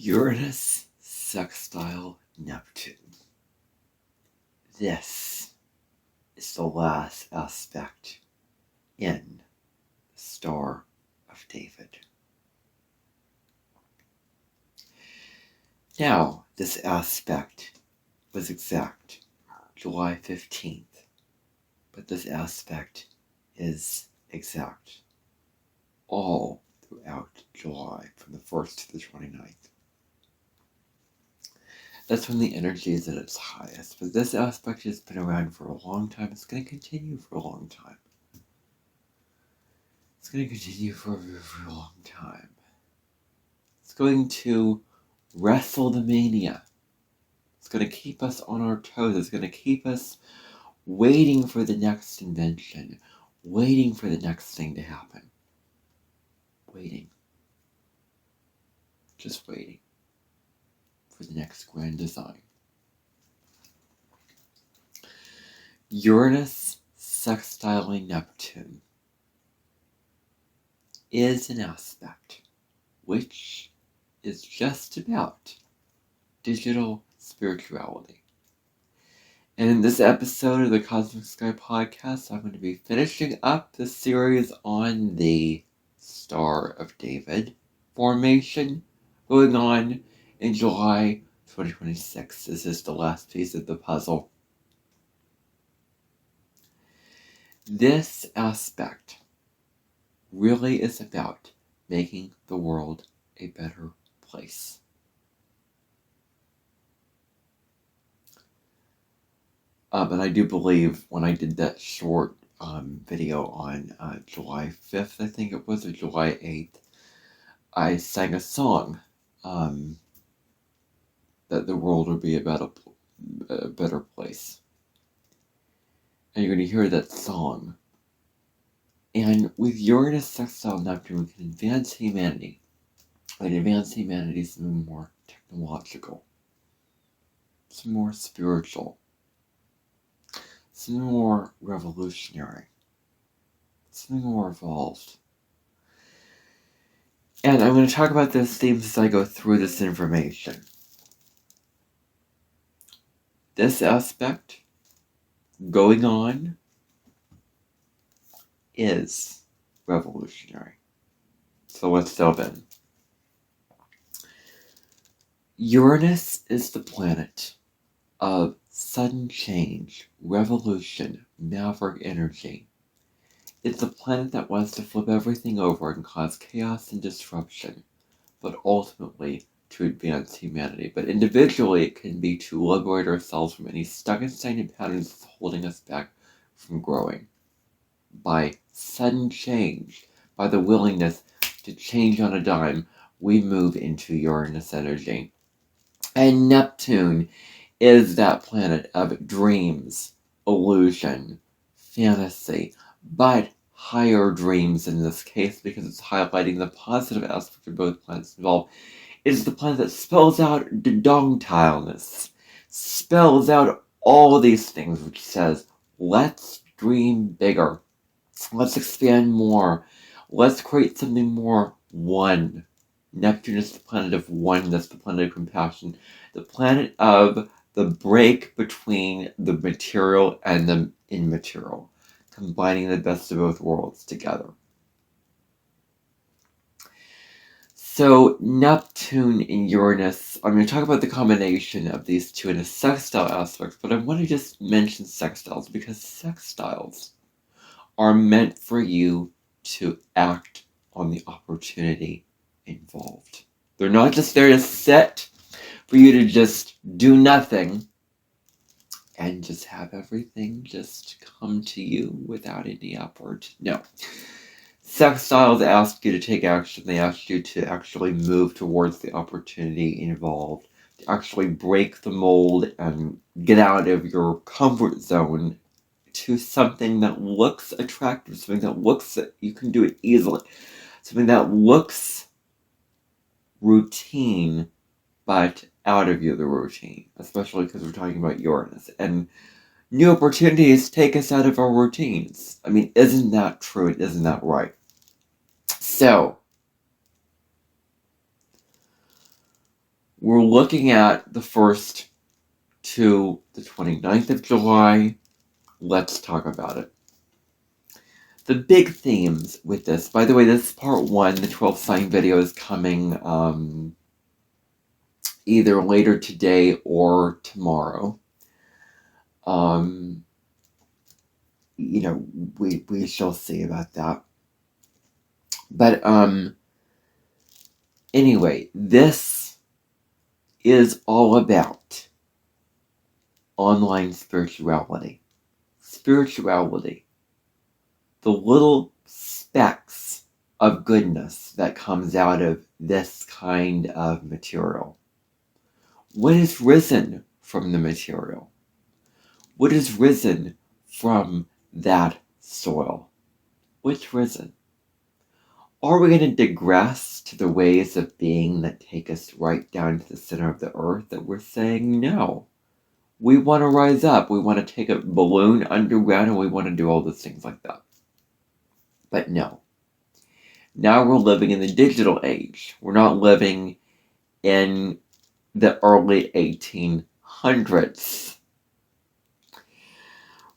Uranus sextile Neptune. This is the last aspect in the Star of David. Now, this aspect was exact July 15th, but this aspect is exact all throughout July, from the 1st to the 29th. That's when the energy is at its highest. But this aspect has been around for a long time. It's going to continue for a long time. It's going to continue for a very long time. It's going to wrestle the mania. It's going to keep us on our toes. It's going to keep us waiting for the next invention, waiting for the next thing to happen. Waiting. Just waiting for the next grand design. Uranus sextile Neptune is an aspect which is just about digital spirituality. And in this episode of the Cosmic Sky Podcast, I'm going to be finishing up the series on the Star of David formation going on in July 2026. This is the last piece of the puzzle. This aspect really is about making the world a better place. And I do believe when I did that short video on July 5th, I think it was, or July 8th, I sang a song that the world would be a better place. And you're going to hear that song. And with Uranus sextile Neptune, we can advance humanity. And advance humanity is something more technological, something more spiritual, something more revolutionary, something more evolved. And I'm going to talk about those themes as I go through this information. This aspect going on is revolutionary. So let's delve in. Uranus is the planet of sudden change, revolution, maverick energy. It's a planet that wants to flip everything over and cause chaos and disruption, but ultimately to advance humanity. But individually, it can be to liberate ourselves from any stuck and stagnant patterns that's holding us back from growing. By sudden change, by the willingness to change on a dime, we move into Uranus energy. And Neptune is that planet of dreams, illusion, fantasy, but higher dreams in this case, because it's highlighting the positive aspect of both planets involved. It is the planet that spells out dongtileness, spells out all these things, which says, let's dream bigger, let's expand more, let's create something more one. Neptune is the planet of oneness, the planet of compassion, the planet of the break between the material and the immaterial, combining the best of both worlds together. So Neptune and Uranus, I'm going to talk about the combination of these two in a sextile aspect, but I want to just mention sextiles because sextiles are meant for you to act on the opportunity involved. They're not just there to sit for you to just do nothing and just have everything just come to you without any effort. No. Sextiles ask you to take action. They ask you to actually move towards the opportunity involved, to actually break the mold and get out of your comfort zone to something that looks attractive, something that looks that you can do it easily, something that looks routine, but out of the routine, especially because we're talking about Uranus. And new opportunities take us out of our routines. I mean, isn't that true? Isn't that right? So, We're looking at the 1st to the 29th of July. Let's talk about it. The big themes with this, by the way, this is part 1. The 12 sign video is coming either later today or tomorrow. We shall see about that. But anyway, this is all about online spirituality. Spirituality. The little specks of goodness that comes out of this kind of material. What is risen from the material? What is risen from that soil? What's risen? Are we going to digress to the ways of being that take us right down to the center of the earth? That we're saying no. We want to rise up. We want to take a balloon underground and we want to do all those things like that. But no. Now we're living in the digital age. We're not living in the early 1800s.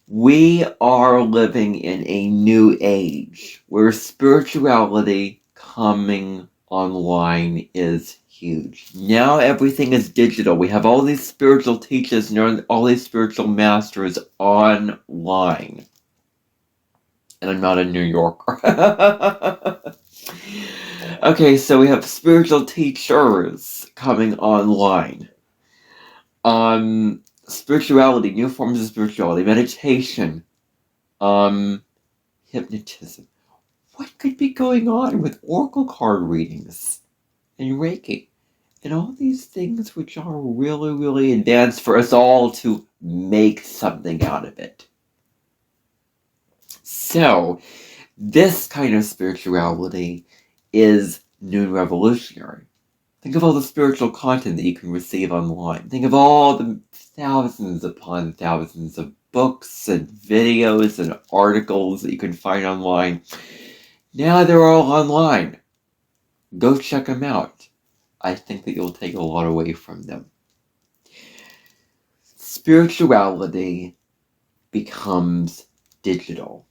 We are living in a new age where spirituality coming online is huge. Now everything is digital. We have all these spiritual teachers and all these spiritual masters online. And I'm not a New Yorker. Okay, so we have spiritual teachers coming online. Spirituality, new forms of spirituality, meditation, hypnotism. What could be going on with oracle card readings and Reiki and all these things which are really, really advanced for us all to make something out of it? So, this kind of spirituality is new and revolutionary. Think of all the spiritual content that you can receive online. Think of all the thousands upon thousands of books and videos and articles that you can find online. Now they're all online. Go check them out. I think that you'll take a lot away from them. Spirituality becomes digital.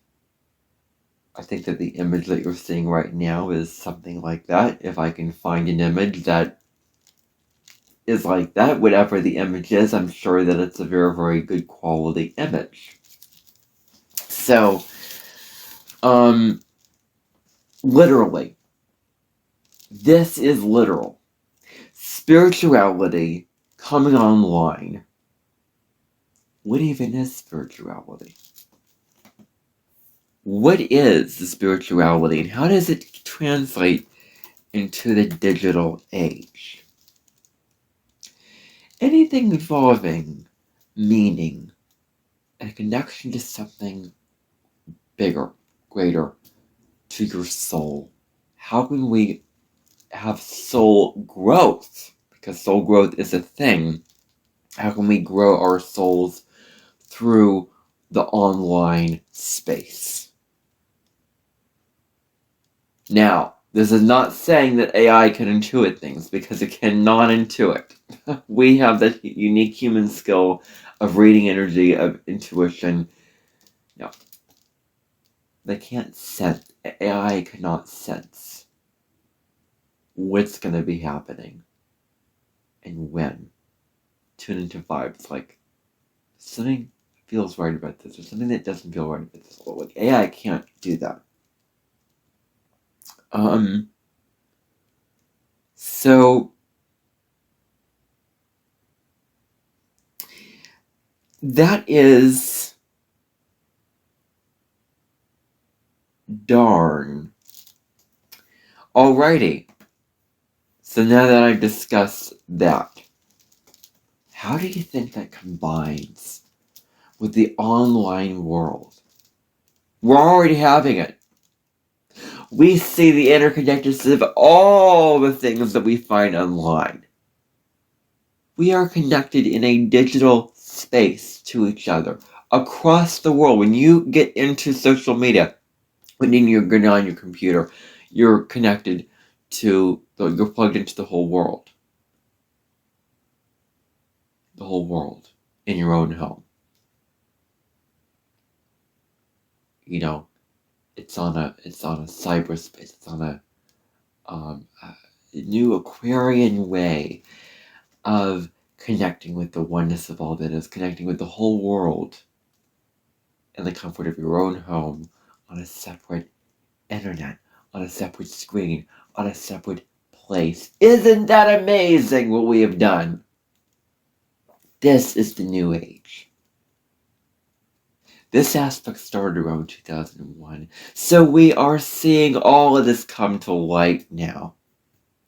I think that the image that you're seeing right now is something like that. If I can find an image that is like that, whatever the image is, I'm sure that it's a very, very good quality image. So, literally, this is literal. Spirituality coming online. What even is spirituality? What is the spirituality and how does it translate into the digital age? Anything involving meaning and a connection to something bigger, greater, to your soul. How can we have soul growth? Because soul growth is a thing. How can we grow our souls through the online space? Now, this is not saying that AI can intuit things, because it cannot intuit. We have that unique human skill of reading energy, of intuition. No. They can't sense. AI cannot sense what's going to be happening and when. Tune into vibes like something feels right about this or something that doesn't feel right about this. Like AI can't do that. So that is darn. Alrighty. So now that I've discussed that, how do you think that combines with the online world? We're already having it. We see the interconnectedness of all the things that we find online. We are connected in a digital space to each other across the world. When you get into social media, when you're going on your computer, you're connected to, you're plugged into the whole world. the whole world in your own home. It's on a cyberspace. It's on a new Aquarian way of connecting with the oneness of all that is, connecting with the whole world in the comfort of your own home, on a separate internet, on a separate screen, on a separate place. Isn't that amazing what we have done? This is the new age. This aspect started around 2001. So we are seeing all of this come to light now.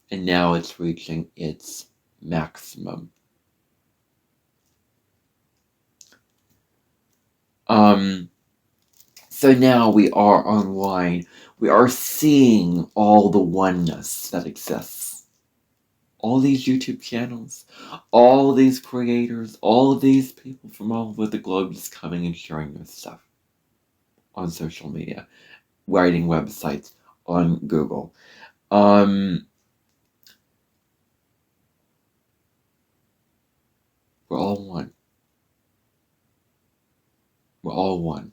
And now it's reaching its maximum. So now we are online. We are seeing all the oneness that exists. All these YouTube channels, all these creators, all of these people from all over the globe just coming and sharing their stuff on social media, writing websites, on Google. We're all one. We're all one.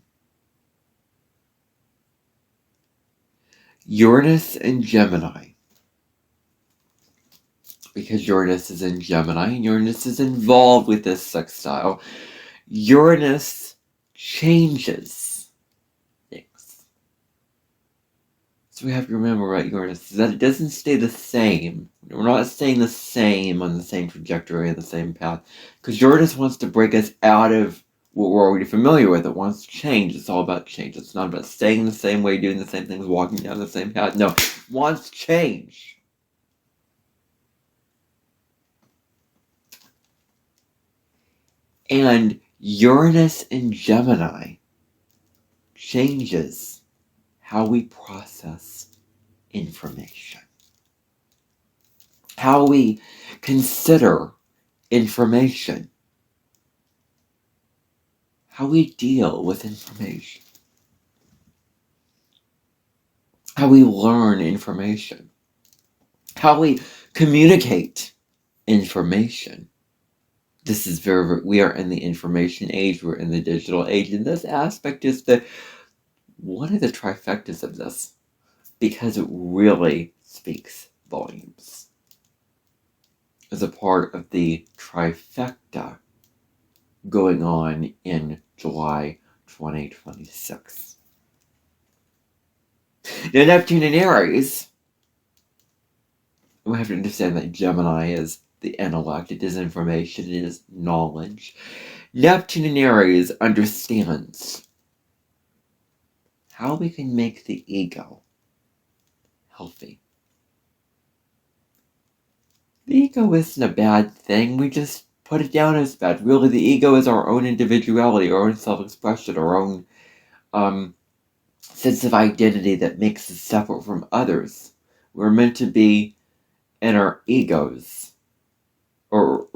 Uranus and Gemini. Because Uranus is in Gemini and Uranus is involved with this sextile, Uranus changes things. So we have to remember about Uranus is that it doesn't stay the same. We're not staying the same on the same trajectory and the same path. Because Uranus wants to break us out of what we're already familiar with. It wants to change. It's all about change. It's not about staying the same way, doing the same things, walking down the same path. No, it wants change. And Uranus in Gemini changes how we process information, how we consider information, how we deal with information, how we learn information, how we communicate information. This is we are in the information age, we're in the digital age, and this aspect is one of the trifectas of this, because it really speaks volumes. As a part of the trifecta going on in July 2026. Now, Neptune in Aries, we have to understand that Gemini is the intellect, it is information, it is knowledge. Neptune in Aries understands how we can make the ego healthy. The ego isn't a bad thing, we just put it down as bad. Really, the ego is our own individuality, our own self-expression, our own sense of identity that makes us separate from others. We're meant to be in our egos. Or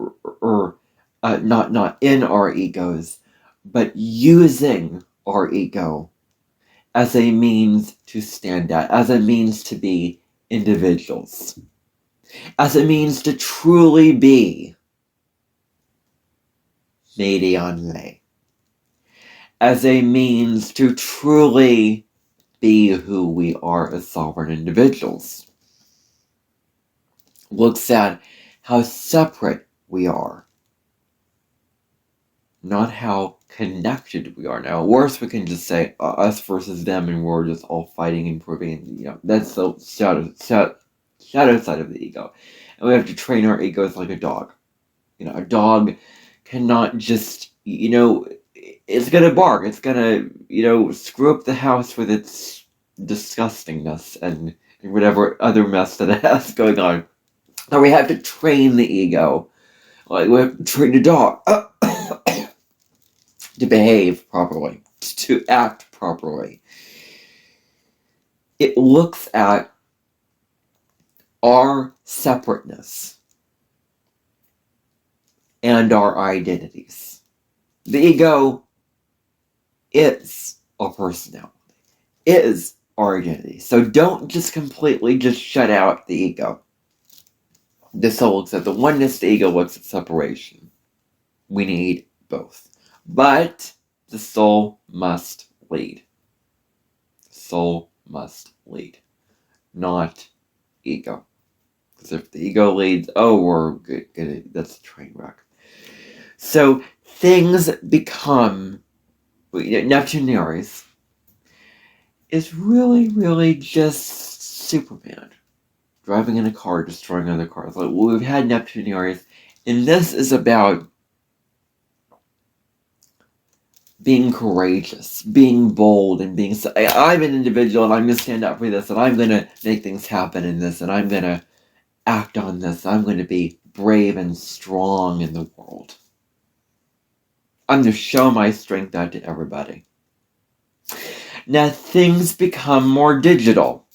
not in our egos, but using our ego as a means to stand out, as a means to be individuals, as a means to truly be médianlé, as a means to truly be who we are as sovereign individuals. Looks at how separate we are, not how connected we are. Now, worse, we can just say us versus them, and we're just all fighting and proving. That's the shadow side of the ego, and we have to train our egos like a dog. A dog cannot just, it's gonna bark. It's gonna, screw up the house with its disgustingness and whatever other mess that it has going on. Now we have to train the ego, like we have to train the dog to behave properly, to act properly. It looks at our separateness and our identities. The ego is our personality, is our identity. So don't just completely just shut out the ego. The soul looks at the oneness, the ego looks at separation. We need both. But the soul must lead. The soul must lead, not ego. Because if the ego leads, we're good. That's a train wreck. So things become, Neptune Aries is really, really just Superman driving in a car, destroying other cars. Like, we've had Neptune Aries, and this is about being courageous, being bold, and being. I'm an individual, and I'm going to stand up for this, and I'm going to make things happen in this, and I'm going to act on this. I'm going to be brave and strong in the world. I'm going to show my strength out to everybody. Now, things become more digital.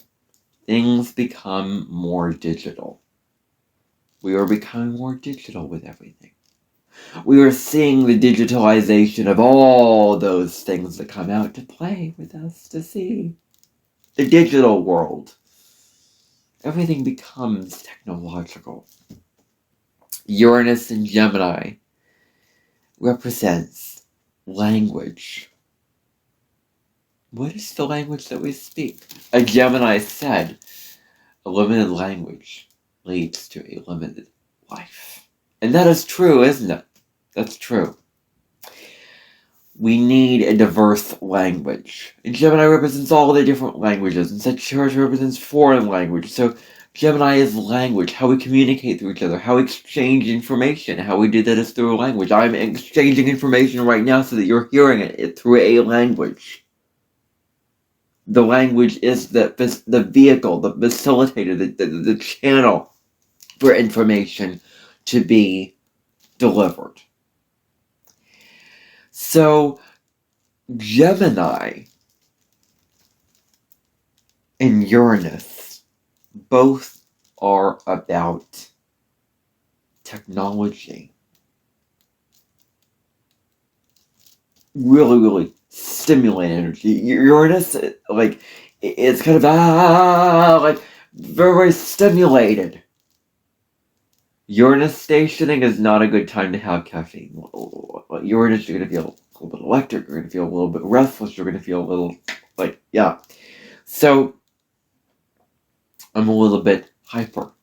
Things become more digital. We are becoming more digital with everything. We are seeing the digitalization of all those things that come out to play with us to see. The digital world. Everything becomes technological. Uranus in Gemini represents language. What is the language that we speak? A Gemini said, a limited language leads to a limited life. And that is true, isn't it? That's true. We need a diverse language. And Gemini represents all the different languages, and Sagittarius represents foreign language. So Gemini is language, how we communicate to each other, how we exchange information. How we do that is through language. I'm exchanging information right now so that you're hearing it through a language. The language is the vehicle, the facilitator, the channel for information to be delivered. So, Gemini and Uranus both are about technology. Really, really stimulate energy. Uranus, it's kind of very, very stimulated. Uranus stationing is not a good time to have caffeine. Uranus, you're going to feel a little bit electric, you're going to feel a little bit restless, you're going to feel a little, So, I'm a little bit hyper, a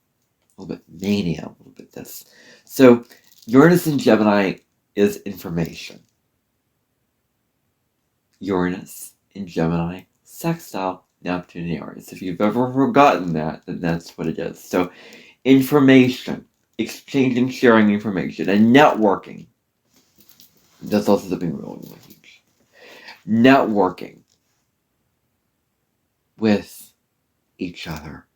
little bit mania, a little bit this. So, Uranus in Gemini is information. Uranus in Gemini, sextile Neptune Aries. If you've ever forgotten that, then that's what it is. So, information, exchanging, sharing information, and networking. That's also something really, really huge. Networking with each other.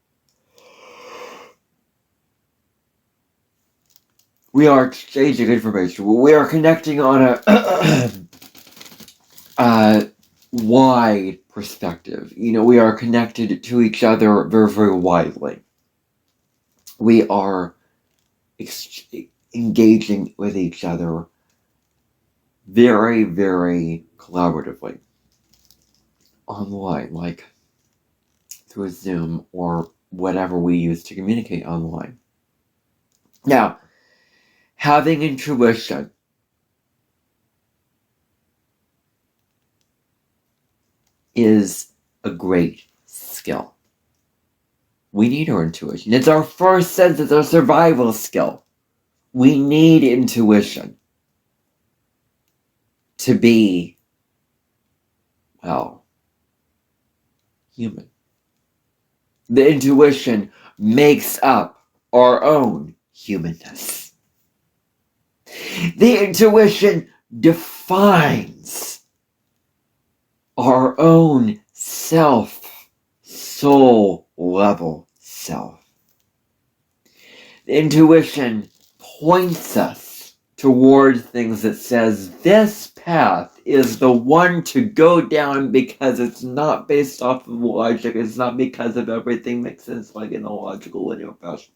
We are exchanging information. We are connecting on a wide perspective. We are connected to each other very, very widely. We are engaging with each other very, very collaboratively online, like through Zoom or whatever we use to communicate online. Now, having intuition is a great skill. We need our intuition. It's our first sense. It's our survival skill. We need intuition to be, human. The intuition makes up our own humanness. The intuition defines our own soul level self. The intuition points us toward things that says this path is the one to go down because it's not based off of logic. It's not because of everything makes sense like in a logical linear fashion.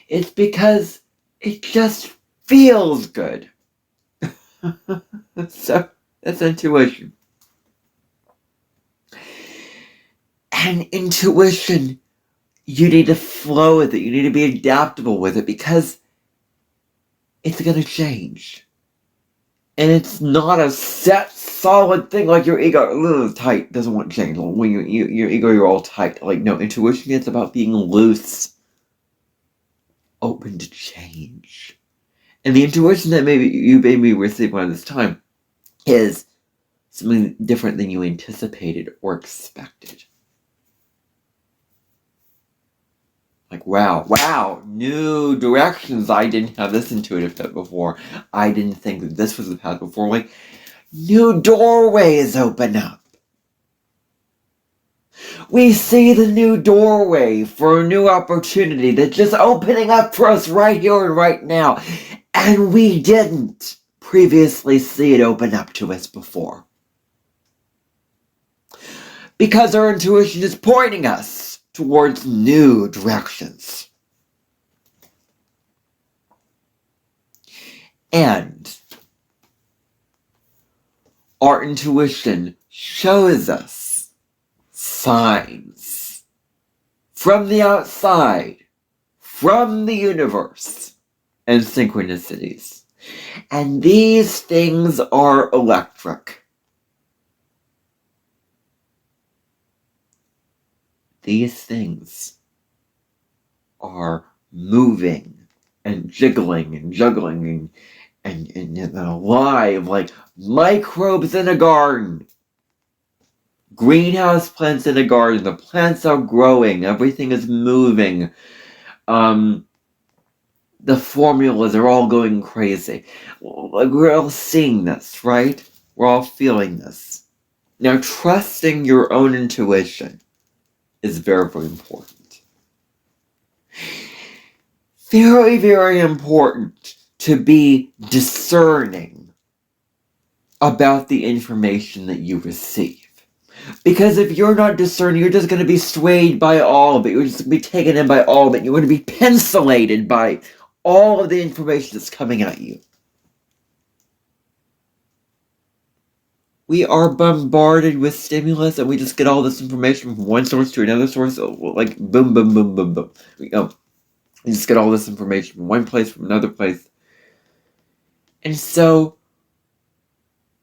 It's because it just feels good. So that's intuition. And intuition, you need to flow with it. You need to be adaptable with it because it's going to change. And it's not a set, solid thing like your ego. Ugh, tight, doesn't want change. When your ego, you're all tight. Like, no, intuition is about being loose, open to change. And the intuition that maybe you may be receiving by this time is something different than you anticipated or expected. Like, wow, new directions. I didn't have this intuitive path before. I didn't think that this was the path before. Like, new doorways open up. We see the new doorway for a new opportunity that's just opening up for us right here and right now. And we didn't previously see it open up to us before. Because our intuition is pointing us towards new directions. And our intuition shows us signs from the outside, from the universe, and synchronicities. And these things are electric. These things are moving and jiggling and juggling and alive like microbes in a garden. Greenhouse plants in a garden. The plants are growing. Everything is moving. The formulas are all going crazy. Like, we're all seeing this, right? We're all feeling this. Now, trusting your own intuition is very, very important. Very, very important to be discerning about the information that you receive. Because if you're not discerning, you're just going to be swayed by all of it. You're just going to be taken in by all of it. You're going to be pencilated by all of the information that's coming at you. We are bombarded with stimulus, and we just get all this information from one source to another source, like boom, boom, boom, boom, boom. We just get all this information from one place, from another place. And so,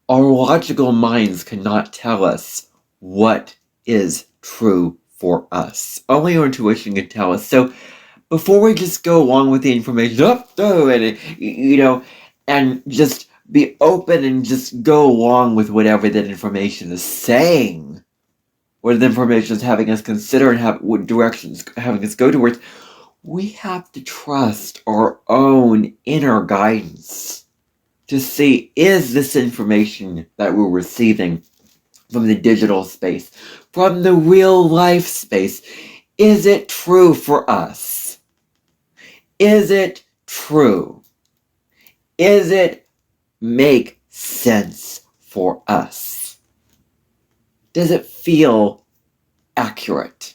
our logical minds cannot tell us what is true for us. Only our intuition can tell us. So, before we just go along with the information, and just be open and just go along with whatever that information is saying, what the information is having us consider and what directions having us go towards, we have to trust our own inner guidance to see, is this information that we're receiving from the digital space, from the real life space, is it true for us? Is it true? Is it make sense for us? Does it feel accurate?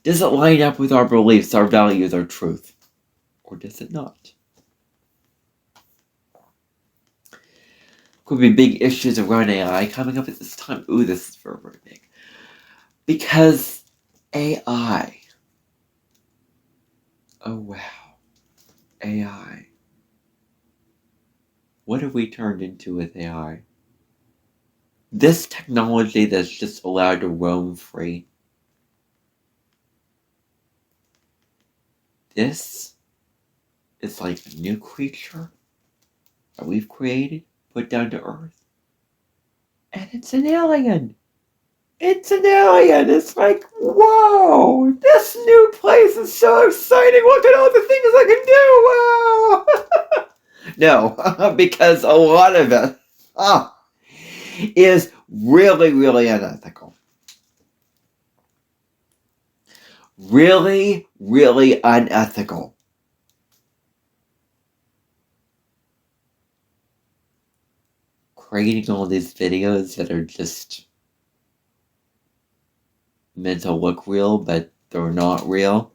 Does it line up with our beliefs, our values, our truth? Or does it not? Could be big issues around AI coming up at this time. Ooh, this is very, very big. Because AI. Oh, wow. AI. What have we turned into with AI? This technology that's just allowed to roam free. This is like a new creature that we've created, put down to Earth. And it's an alien. It's an alien. It's like, whoa, this new place is so exciting. Look at all the things I can do. Wow. No, because a lot of it is really, really unethical. Really, really unethical. Creating all these videos that are just meant to look real, but they're not real.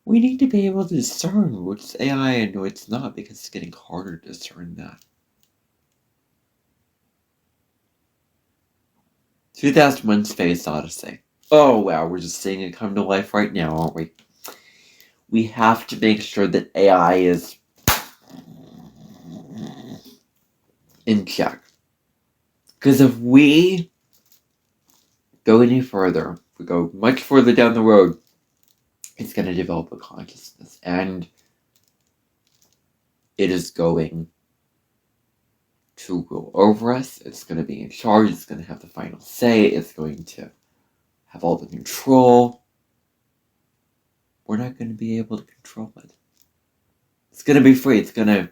We need to be able to discern what's AI and what's not, because it's getting harder to discern that. 2001 Space Odyssey. Oh wow, we're just seeing it come to life right now, aren't we? we have to make sure that AI is in check. Because if we go any further, if we go much further down the road, it's going to develop a consciousness. And it is going to rule over us. It's going to be in charge. It's going to have the final say. It's going to have all the control. We're not going to be able to control it. It's going to be free. It's going to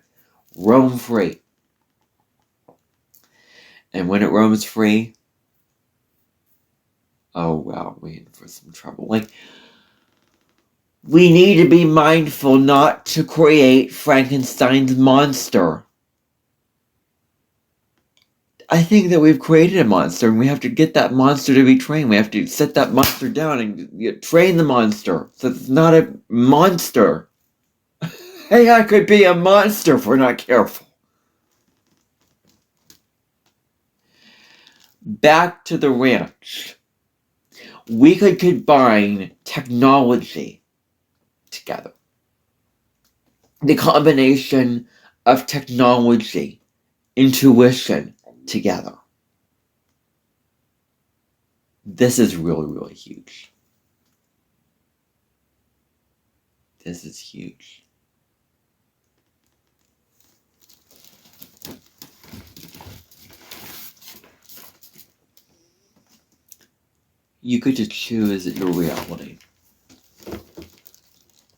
roam free. And when it roams free, oh wow, we're in for some trouble. Like, we need to be mindful not to create Frankenstein's monster. I think that we've created a monster, and we have to get that monster to be trained. We have to set that monster down and train the monster so it's not a monster. Hey, I could be a monster if we're not careful. Back to the ranch. We could combine technology together. The combination of technology, intuition together. This is really, really huge. This is huge. You get to choose your reality.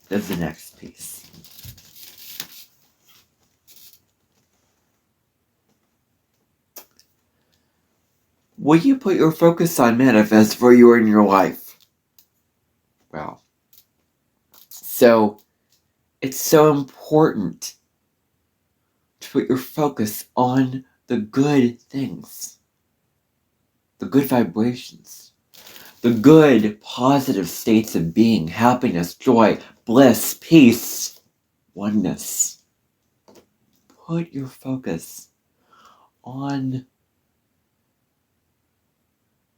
That's the next piece. What you put your focus on manifests for you in your life. Wow. So, it's so important to put your focus on the good things. The good vibrations. The good, positive states of being, happiness, joy, bliss, peace, oneness. Put your focus on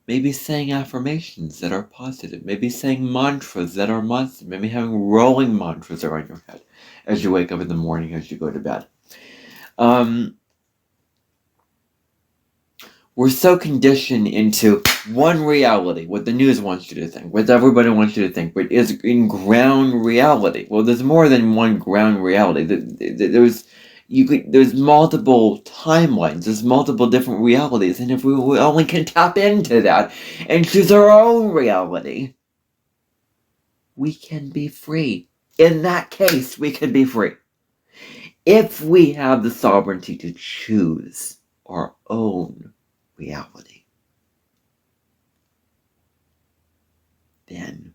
maybe saying affirmations that are positive, maybe saying mantras that are positive, maybe having rolling mantras around your head as you wake up in the morning, as you go to bed. We're so conditioned into one reality, what the news wants you to think, what everybody wants you to think, but is in ground reality. Well, there's more than one ground reality. There's multiple timelines, there's multiple different realities, and if we only can tap into that and choose our own reality, we can be free. In that case, we can be free. If we have the sovereignty to choose our own reality, then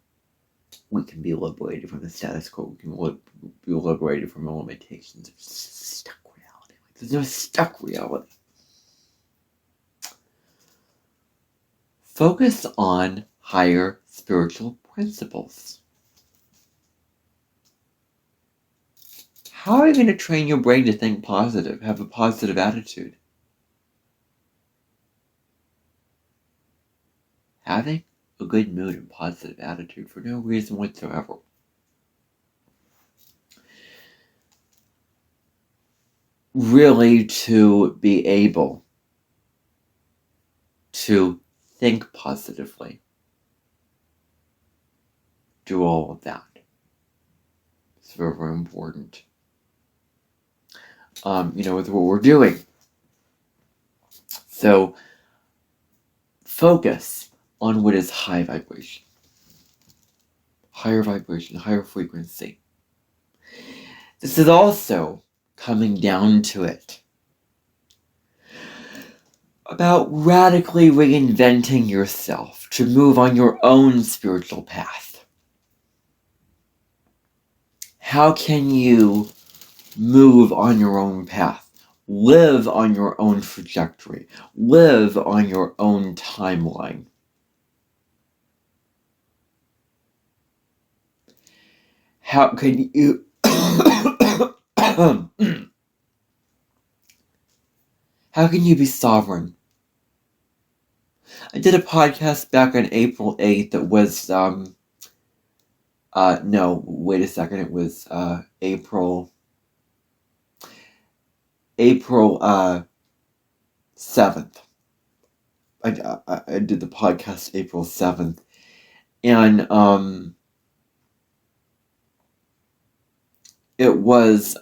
we can be liberated from the status quo. We can be liberated from the limitations of stuck reality. Like, there's no stuck reality. Focus on higher spiritual principles. How are you going to train your brain to think positive, have a positive attitude? Having a good mood and positive attitude for no reason whatsoever. Really to be able to think positively. Do all of that. It's very, very important. With what we're doing. So, focus on what is high vibration. Higher vibration, higher frequency. This is also coming down to it about radically reinventing yourself to move on your own spiritual path. How can you move on your own path? Live on your own trajectory. Live on your own timeline. How can you how can you be sovereign? I did a podcast back on April 8th that was No, wait a second. It was April 7th. I did the podcast April 7th. And it was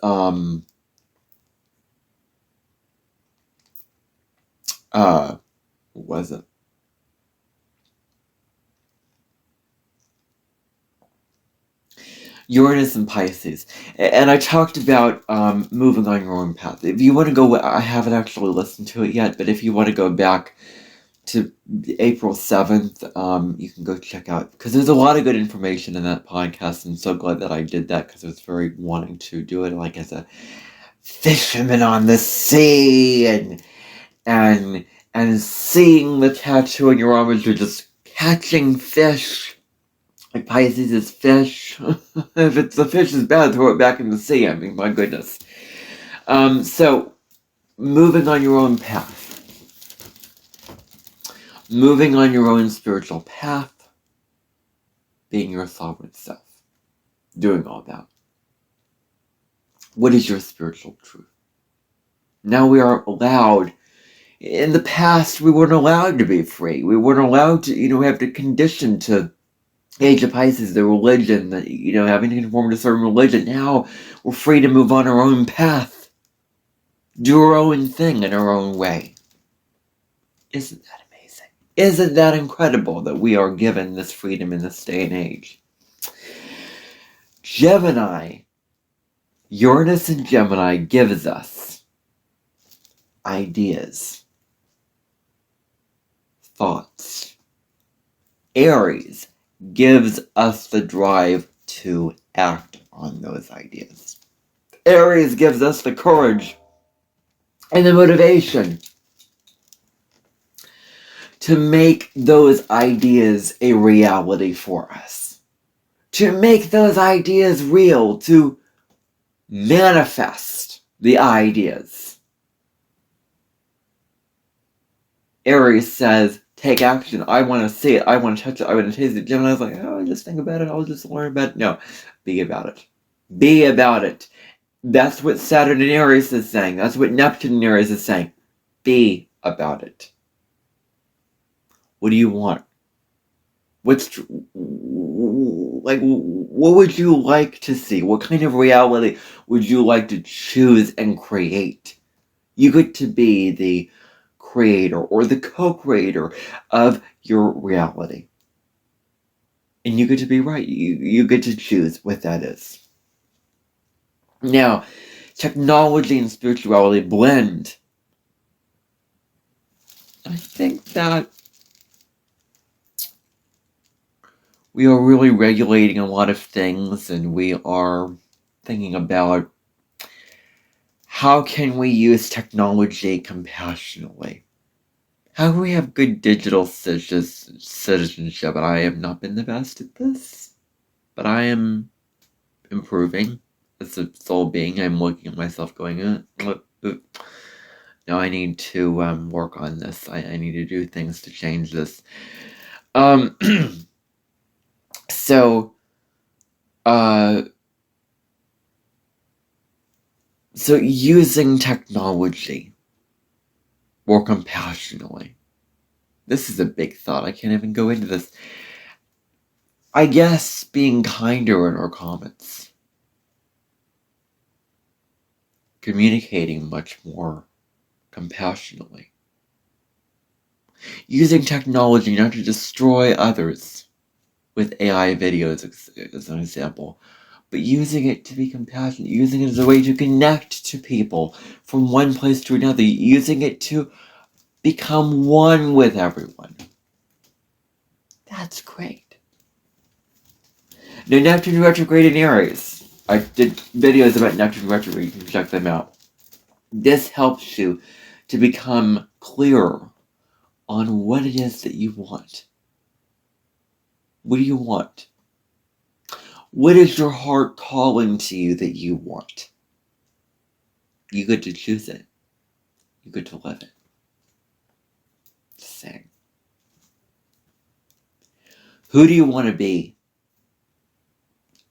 what was it? Uranus and Pisces. And I talked about moving on your own path. If you want to go, I haven't actually listened to it yet, but if you want to go back to April 7th, you can go check out, because there's a lot of good information in that podcast. I'm so glad that I did that, because I was very wanting to do it like as a fisherman on the sea, and seeing the tattoo on your arm as you're just catching fish. Like Pisces is fish. If it's the fish is bad, throw it back in the sea. I mean, my goodness. So, moving on your own path. Moving on your own spiritual path. Being your sovereign self. Doing all that. What is your spiritual truth? Now we are allowed. In the past, we weren't allowed to be free. We weren't allowed to, have to condition to Age of Pisces, the religion, having to conform to a certain religion. Now we're free to move on our own path. Do our own thing in our own way. Isn't that amazing? Isn't that incredible that we are given this freedom in this day and age? Gemini, Uranus in Gemini gives us ideas, thoughts. Aries gives us the drive to act on those ideas. Aries gives us the courage and the motivation to make those ideas a reality for us. To make those ideas real, to manifest the ideas. Aries says, take action. I want to see it. I want to touch it. I want to taste it. Gemini's like, oh, just think about it. I'll just learn about it. No, be about it. Be about it. That's what Saturn and Aries is saying. That's what Neptune and Aries is saying. Be about it. What do you want? What would you like to see? What kind of reality would you like to choose and create? You get to be the creator or the co-creator of your reality. And you get to be right. You get to choose what that is. Now, technology and spirituality blend. I think that we are really regulating a lot of things, and we are thinking about how can we use technology compassionately? How can we have good digital citizenship? And I have not been the best at this, but I am improving as a soul being. I'm looking at myself going, no, I need to work on this. I need to do things to change this. So using technology more compassionately. This is a big thought. I can't even go into this. I guess being kinder in our comments. Communicating much more compassionately. Using technology not to destroy others with AI videos as an example, but using it to be compassionate, using it as a way to connect to people from one place to another, using it to become one with everyone. That's great. Now, Neptune retrograde in Aries. I did videos about Neptune retrograde. You can check them out. This helps you to become clearer on what it is that you want. What do you want? What is your heart calling to you that you want? You get to choose it. You get to live it. Just saying. Who do you want to be?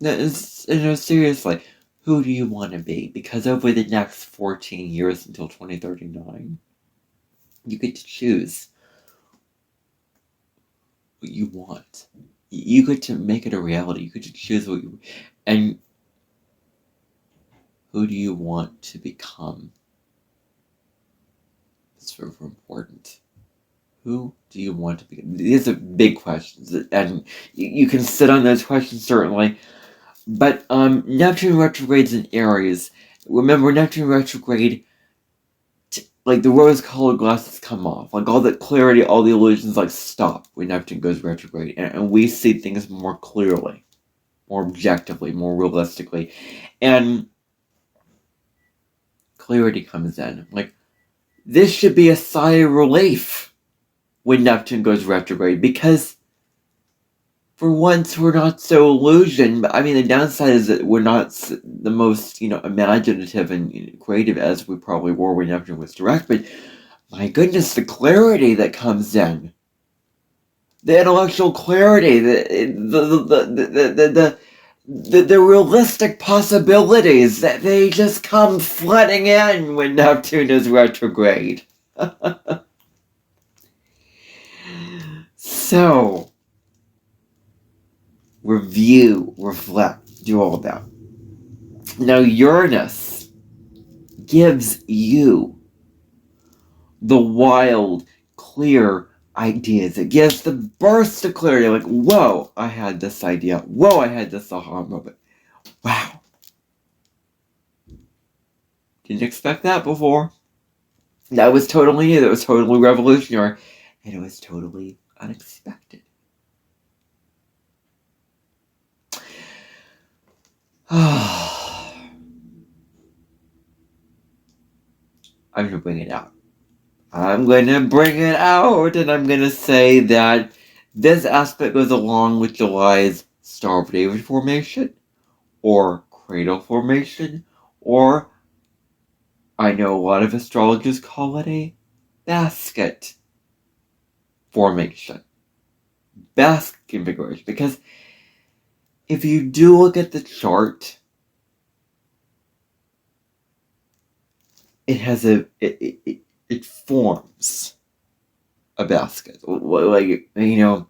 Seriously, who do you want to be? Because over the next 14 years until 2039, you get to choose what you want. You get to make it a reality. You get to choose what you... And who do you want to become? It's very important. Who do you want to become? These are big questions, and you can sit on those questions, certainly. But Neptune retrogrades in Aries. Remember, Neptune retrograde, like the rose-colored glasses come off. Like all the clarity, all the illusions stop when Neptune goes retrograde. And we see things more clearly, more objectively, more realistically. And clarity comes in. Like, this should be a sigh of relief when Neptune goes retrograde, because for once we're not so illusioned. I mean, the downside is that we're not the most, imaginative and creative as we probably were when Neptune was direct, but my goodness, the clarity that comes in, the intellectual clarity, the realistic possibilities, that they just come flooding in when Neptune is retrograde. So, review, reflect, do all that. Now, Uranus gives you the wild, clear ideas. It gives the burst of clarity, like, whoa, I had this idea. Whoa, I had this aha moment. Wow. Didn't expect that before. That was totally new. That was totally revolutionary. And it was totally unexpected. I'm going to bring it out. I'm going to bring it out, and I'm going to say that this aspect goes along with July's Star of David formation, or cradle formation, or I know a lot of astrologers call it a basket formation. Basket configuration. Because if you do look at the chart, it has it forms a basket. Like, I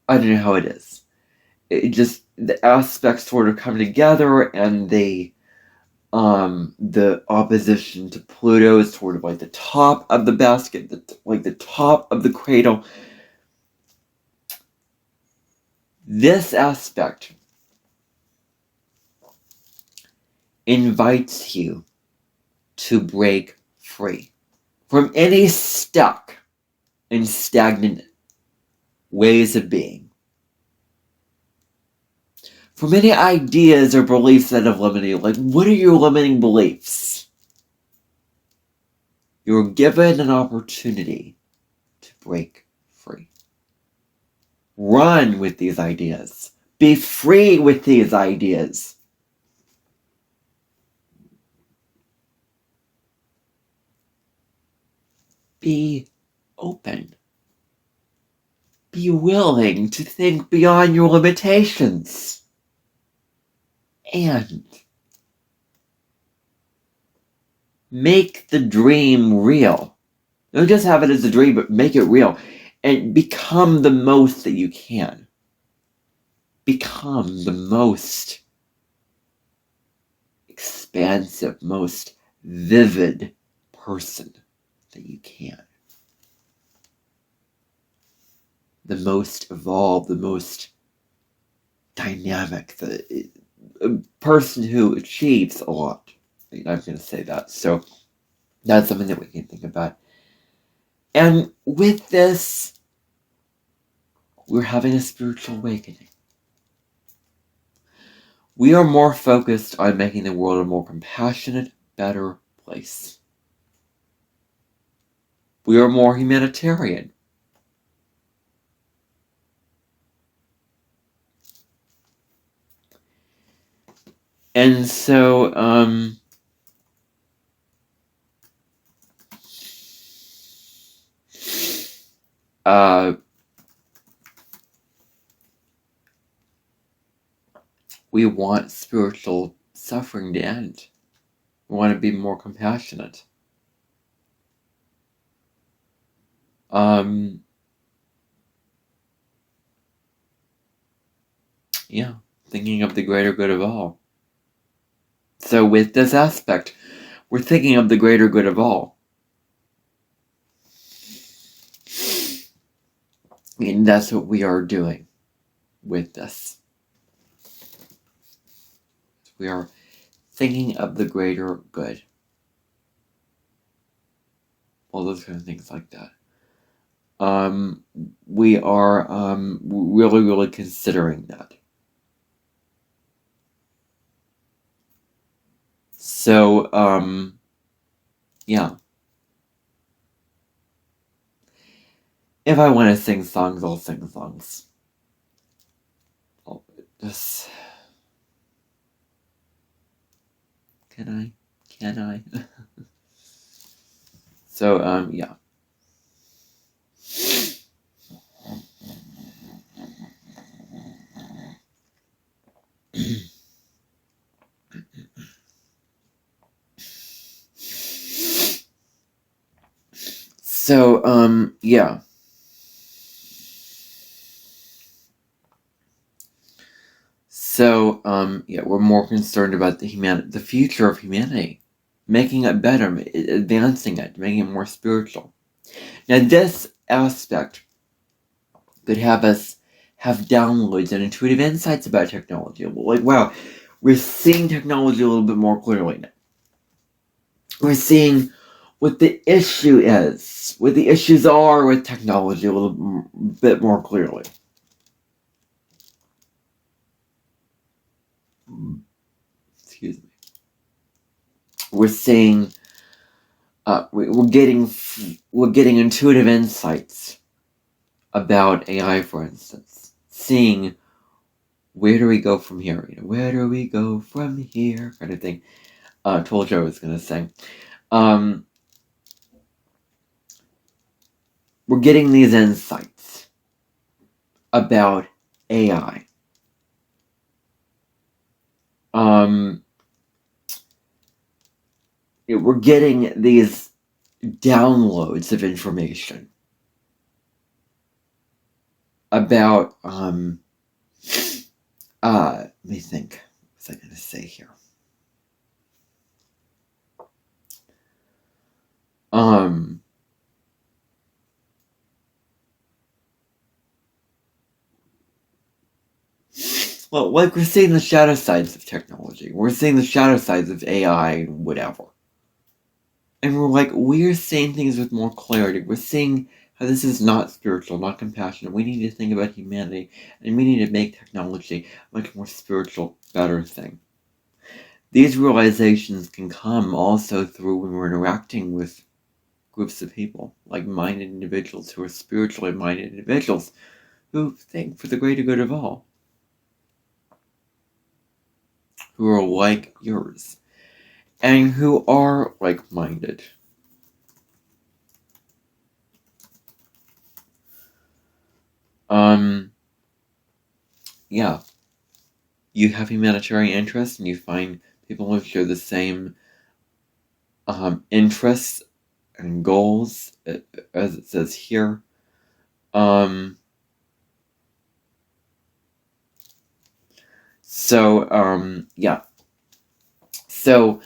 don't know how it is. It just, the aspects sort of come together, and the opposition to Pluto is sort of like the top of the basket, the top of the cradle. This aspect invites you to break free from any stuck and stagnant ways of being, from any ideas or beliefs that have limited you. Like, what are your limiting beliefs? You're given an opportunity to break free. Run with these ideas. Be free with these ideas. Be open. Be willing to think beyond your limitations. And make the dream real. Don't just have it as a dream, but make it real. And become the most that you can. Become the most expansive, most vivid person that you can. The most evolved, the most dynamic, a person who achieves a lot. I'm going to say that. So that's something that we can think about. And with this, we're having a spiritual awakening. We are more focused on making the world a more compassionate, better place. We are more humanitarian. And so, we want spiritual suffering to end. We want to be more compassionate. Yeah, thinking of the greater good of all. So with this aspect, we're thinking of the greater good of all. And that's what we are doing with this. We are thinking of the greater good. All those kind of things like that. We are really, really considering that. So, yeah. If I want to sing songs, I'll sing songs. I'll just... Can I? So, yeah. So, yeah. So, yeah, we're more concerned about the future of humanity. Making it better, advancing it, making it more spiritual. Now, this aspect could have us have downloads and intuitive insights about technology. Like, wow, we're seeing technology a little bit more clearly now. We're seeing what the issue is, what the issues are with technology a little bit more clearly. Excuse me. We're seeing, we're getting intuitive insights about AI, for instance. Seeing where do we go from here? Where do we go from here? Kind of thing. Told you I was gonna say. We're getting these insights about AI. We're getting these downloads of information about, let me think. What was I going to say here? Well, like we're seeing the shadow sides of technology. We're seeing the shadow sides of AI and whatever. And we're like, we're seeing things with more clarity. We're seeing how this is not spiritual, not compassionate. We need to think about humanity, and we need to make technology a much more spiritual, better thing. These realizations can come also through when we're interacting with groups of people, like-minded individuals who are spiritually minded individuals who think for the greater good of all, who are like yours, and who are like-minded. Yeah. You have humanitarian interests, and you find people who share the same interests and goals, as it says here. Yeah. So,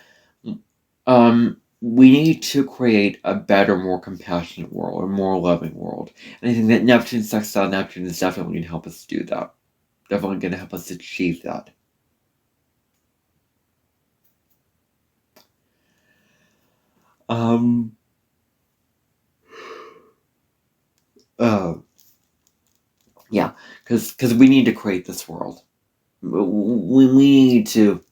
we need to create a better, more compassionate world, a more loving world. And I think that Neptune sextile Neptune is definitely going to help us do that. Definitely going to help us achieve that. Yeah, because we need to create this world. We need to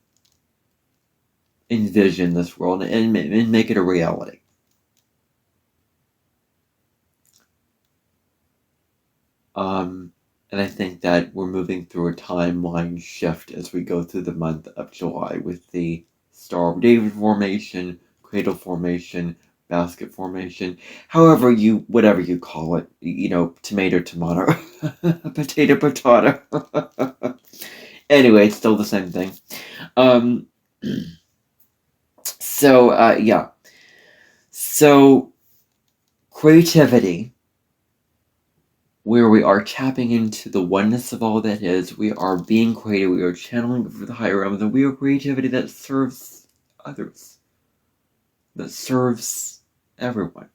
envision this world and make it a reality. And I think that we're moving through a timeline shift as we go through the month of July with the Star of David formation, cradle formation, basket formation, whatever you call it, tomato, potato. Anyway, it's still the same thing. Yeah. So, creativity, where we are tapping into the oneness of all that is, we are being creative, we are channeling for the higher realms, and we are creativity that serves others, that serves everyone,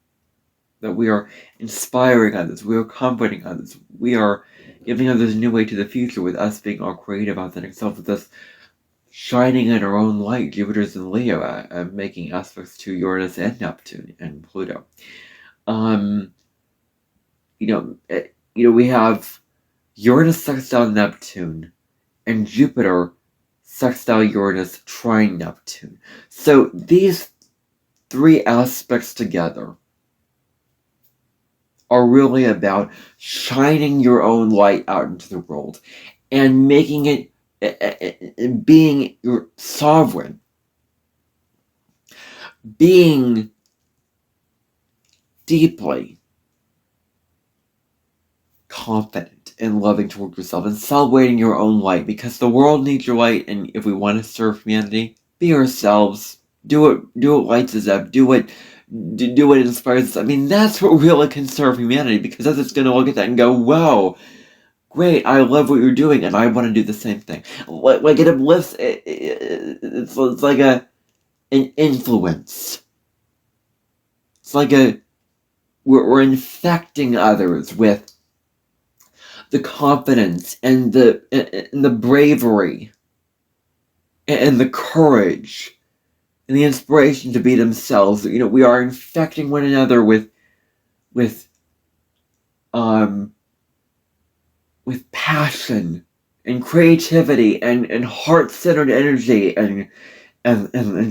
that we are inspiring others, we are comforting others, we are giving others a new way to the future with us being our creative, authentic self, with us shining in our own light. Jupiter's in Leo, making aspects to Uranus and Neptune and Pluto. We have Uranus sextile Neptune and Jupiter sextile Uranus trine Neptune. So these three aspects together are really about shining your own light out into the world and making it, being your sovereign, being deeply confident and loving toward yourself and celebrating your own light, because the world needs your light. And if we want to serve humanity, be ourselves. Do what lights us up. Do what inspires us. I mean, that's what really can serve humanity, because others going to look at that and go, "Wow, great! I love what you're doing, and I want to do the same thing." Like it uplifts. It's like an influence. It's like we're infecting others with the confidence and the bravery and the courage and the inspiration to be themselves. We are infecting one another with passion and creativity and heart-centered energy and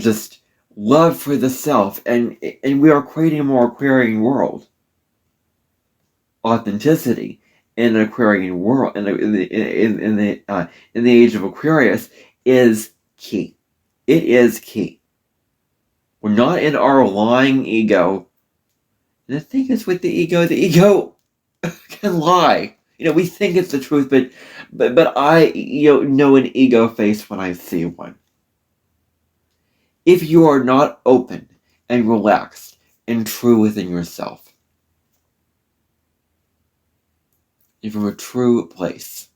just love for the self, and we are creating a more Aquarian world. Authenticity in an Aquarian world, in the age of Aquarius, is key. It is key. We're not in our lying ego. And the thing is, with the ego can lie. We think it's the truth, but I know an ego face when I see one. If you are not open and relaxed and true within yourself, if you're a true place,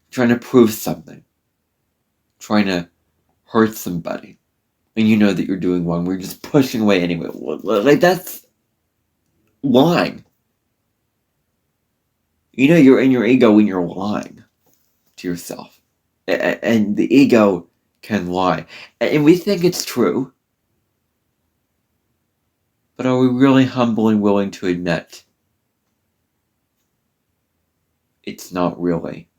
trying to prove something, trying to hurt somebody, and you know that you're doing wrong, we're just pushing away anyway. Like, that's lying. You're in your ego when you're lying to yourself. And the ego can lie. And we think it's true. But are we really humble and willing to admit it's not really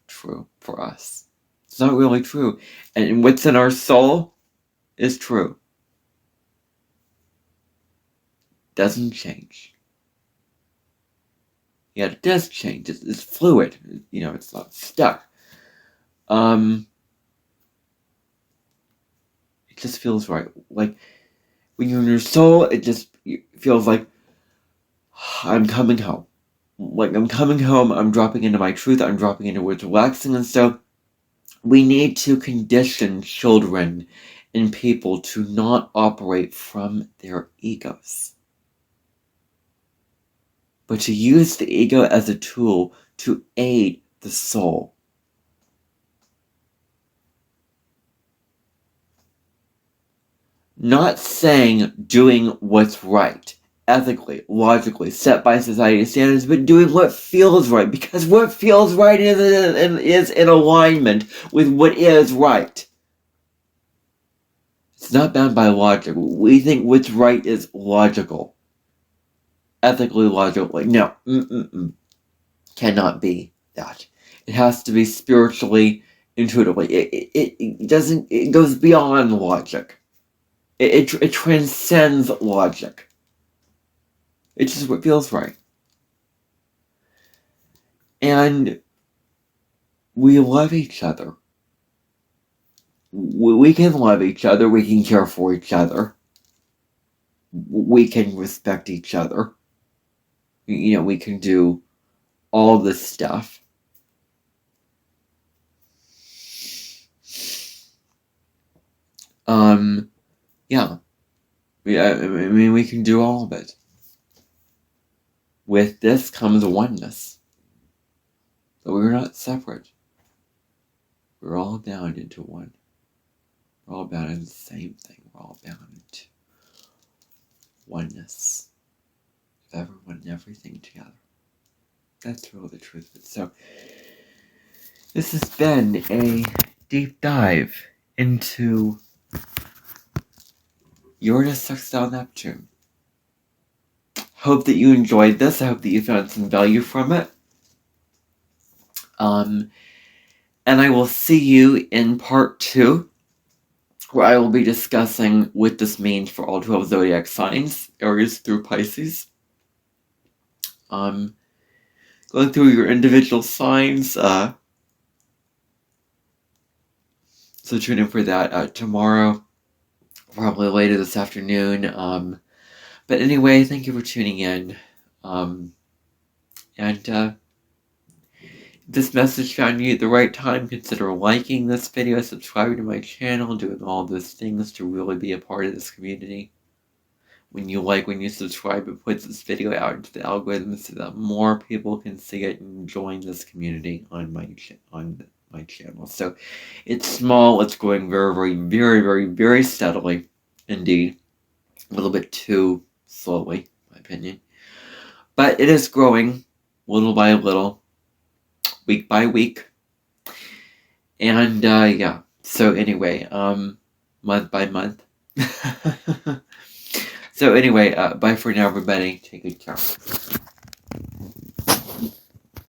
true for us? It's not really true. And what's in our soul is true. Doesn't change. Yeah, it does change. It's fluid. It's not stuck. It just feels right. Like, when you're in your soul, it just feels like, I'm coming home. Like, I'm coming home, I'm dropping into my truth, I'm dropping into what's relaxing. And so we need to condition children and people to not operate from their egos, but to use the ego as a tool to aid the soul. Not saying doing what's right, ethically, logically, set by society standards, but doing what feels right, because what feels right is in alignment with what is right. It's not bound by logic. We think what's right is logical. Ethically, logically. No. Cannot be that. It has to be spiritually, intuitively. It goes beyond logic. It transcends logic. It's just what feels right. And we love each other. We can love each other. We can care for each other. We can respect each other. We can do all this stuff. Yeah. I mean, we can do all of it. With this comes oneness. But we're not separate. We're all bound into one. We're all bound into the same thing. We're all bound into oneness. Everyone and everything together. That's really the truth of it. So, this has been a deep dive into Uranus sextile Neptune. Hope that you enjoyed this. I hope that you found some value from it. And I will see you in part 2, where I will be discussing what this means for all 12 zodiac signs, Aries through Pisces. Going through your individual signs. So tune in for that tomorrow, probably later this afternoon. But anyway, thank you for tuning in. And if this message found you at the right time, consider liking this video, subscribing to my channel, doing all those things to really be a part of this community. When you subscribe, it puts this video out into the algorithm so that more people can see it and join this community on my channel. So it's small, it's growing very, very, very, very, very steadily. Indeed. A little bit too slowly, in my opinion. But it is growing little by little, week by week. And yeah. So anyway, month by month. So anyway, bye for now, everybody. Take good care.